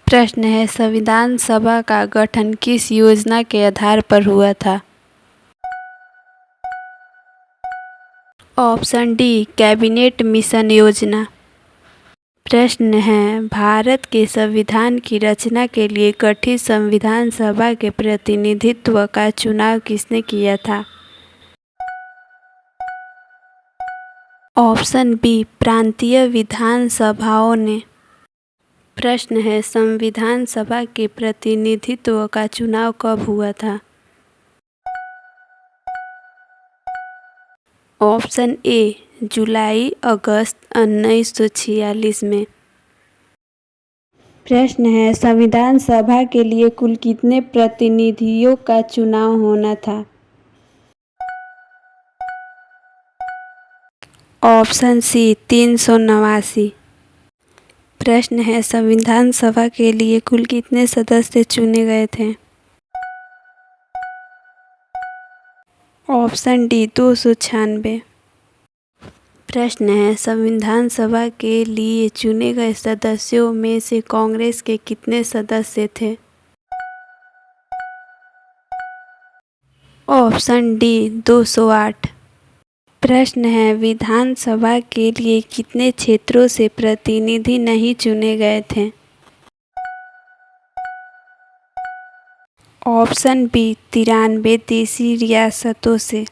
प्रश्न है, संविधान सभा का गठन किस योजना के आधार पर हुआ था? ऑप्शन डी, कैबिनेट मिशन योजना। प्रश्न है, भारत के संविधान की रचना के लिए गठित संविधान सभा के प्रतिनिधित्व का चुनाव किसने किया था? ऑप्शन बी, प्रांतीय विधान सभाओं ने। प्रश्न है, संविधान सभा के प्रतिनिधित्व का चुनाव कब हुआ था? ऑप्शन ए, जुलाई अगस्त 1946 में। प्रश्न है, संविधान सभा के लिए कुल कितने प्रतिनिधियों का चुनाव होना था? Option C, 389। प्रश्न है, संविधान सभा के लिए कुल कितने सदस्य चुने गए थे? Option D, 296। प्रश्न है, संविधान सभा के लिए चुने गए सदस्यों में से कांग्रेस के कितने सदस्य थे? Option D, 208। प्रश्न है, विधानसभा के लिए कितने क्षेत्रों से प्रतिनिधि नहीं चुने गए थे? ऑप्शन बी, 93 देशी रियासतों से।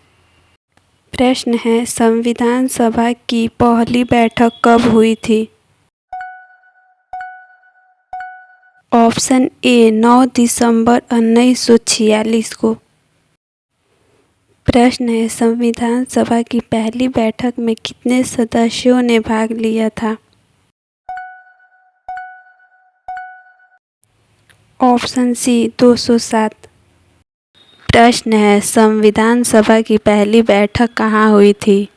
प्रश्न है, संविधान सभा की पहली बैठक कब हुई थी? ऑप्शन ए, 9 दिसंबर 1946 को। प्रश्न है, संविधान सभा की पहली बैठक में कितने सदस्यों ने भाग लिया था? Option C, 207। प्रश्न है, संविधान सभा की पहली बैठक कहाँ हुई थी?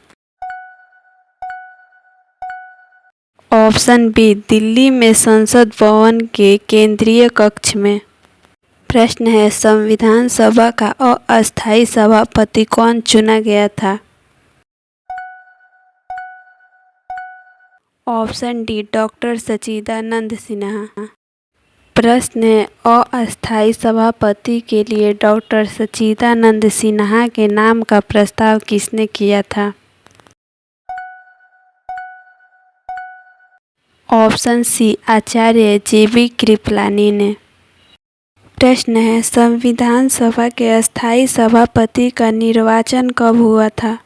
ऑप्शन बी, दिल्ली में संसद भवन के केंद्रीय कक्ष में। प्रश्न है, संविधान सभा का अस्थायी सभापति कौन चुना गया था? ऑप्शन डी, डॉक्टर सच्चिदानंद सिन्हा। प्रश्न है, अस्थायी सभापति के लिए डॉक्टर सच्चिदानंद सिन्हा के नाम का प्रस्ताव किसने किया था? ऑप्शन सी, आचार्य JB कृपलानी ने। प्रश्न है, संविधान सभा के अस्थायी सभापति का निर्वाचन कब हुआ था?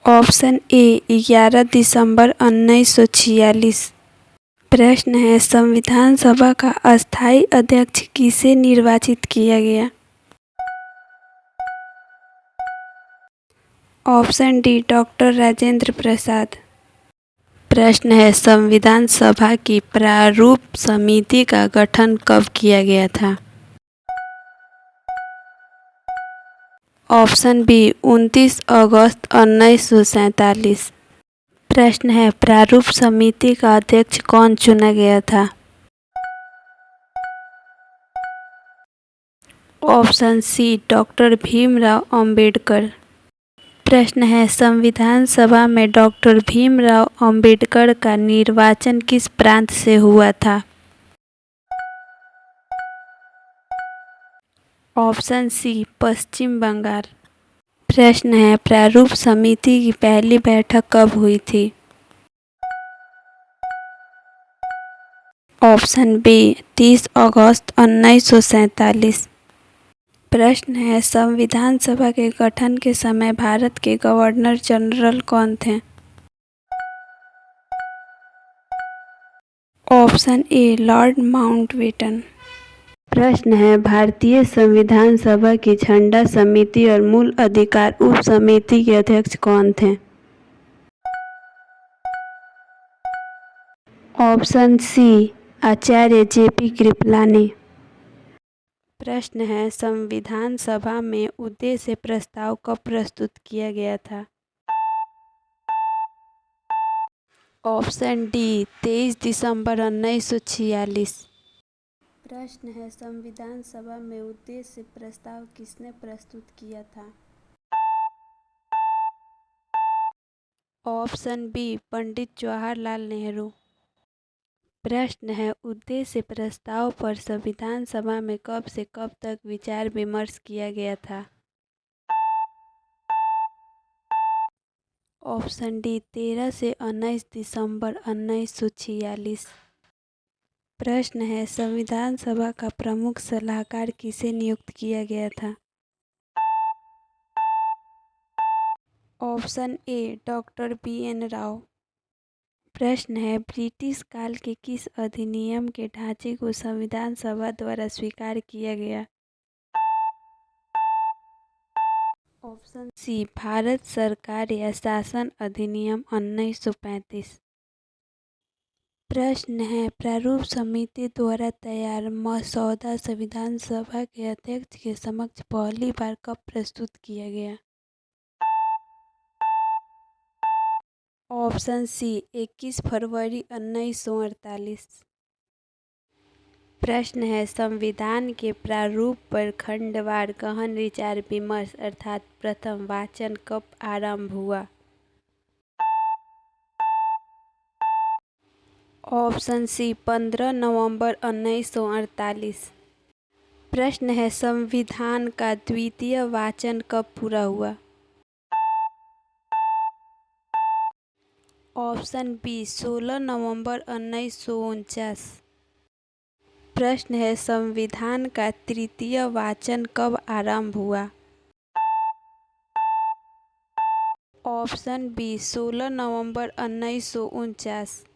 ऑप्शन ए, 11 दिसंबर 1946। प्रश्न है, संविधान सभा का अस्थायी अध्यक्ष किसे निर्वाचित किया गया? Option D, doctor Rajendra Prasad. प्रश्न है, संविधान सभा की प्रारूप समिति का गठन कब किया गया था? ऑप्शन बी, 29 अगस्त 1947। प्रश्न है, प्रारूप समिति का अध्यक्ष कौन चुना गया था? Option C, doctor Bhimrao Ambedkar. प्रश्न है, संविधान सभा में डॉक्टर भीमराव अंबेडकर का निर्वाचन किस प्रांत से हुआ था? ऑप्शन सी, पश्चिम बंगाल। प्रश्न है, प्रारूप समिति की पहली बैठक कब हुई थी? ऑप्शन बी, 30 अगस्त 1947। प्रश्न है, संविधान सभा के गठन के समय भारत के गवर्नर जनरल कौन थे? Option A, Lord Mountbatten. प्रश्न है, भारतीय संविधान सभा की झंडा समिति और मूल अधिकार उप समिति के अध्यक्ष कौन थे? ऑप्शन सी, आचार्य JP कृपलानी। प्रश्न है, संविधान सभा में उद्देश्य प्रस्ताव कब प्रस्तुत किया गया था? ऑप्शन डी, 23 दिसंबर 1946। प्रश्न है, संविधान सभा में उद्देश्य प्रस्ताव किसने प्रस्तुत किया था? Option B Pandit Jawaharlal Nehru. प्रश्न है उद्देश्य प्रस्ताव पर संविधान सभा में कब से कब तक विचार विमर्श किया गया था। ऑप्शन डी 13 से 19 दिसंबर 1946। प्रश्न है संविधान सभा का प्रमुख सलाहकार किसे नियुक्त किया गया था। Option A doctor BN. Rao. प्रश्न है ब्रिटिश काल के किस अधिनियम के ढांचे को संविधान सभा द्वारा स्वीकार किया गया। ऑप्शन सी भारत सरकार या शासन अधिनियम 1935। प्रश्न है प्रारूप समिति द्वारा तैयार मसौदा संविधान सभा के अध्यक्ष के समक्ष पहली बार कब प्रस्तुत किया गया। ऑप्शन सी 21 फरवरी 1948। प्रश्न है संविधान के प्रारूप पर खंडवार गहन विचार विमर्श अर्थात प्रथम वाचन कब आरंभ हुआ। ऑप्शन सी 15 नवंबर 1948। प्रश्न है संविधान का द्वितीय वाचन कब पूरा हुआ। ऑप्शन बी 16 नवंबर 1949। प्रश्न है संविधान का तृतीय वाचन कब आरंभ हुआ। ऑप्शन बी 16 नवंबर 1949।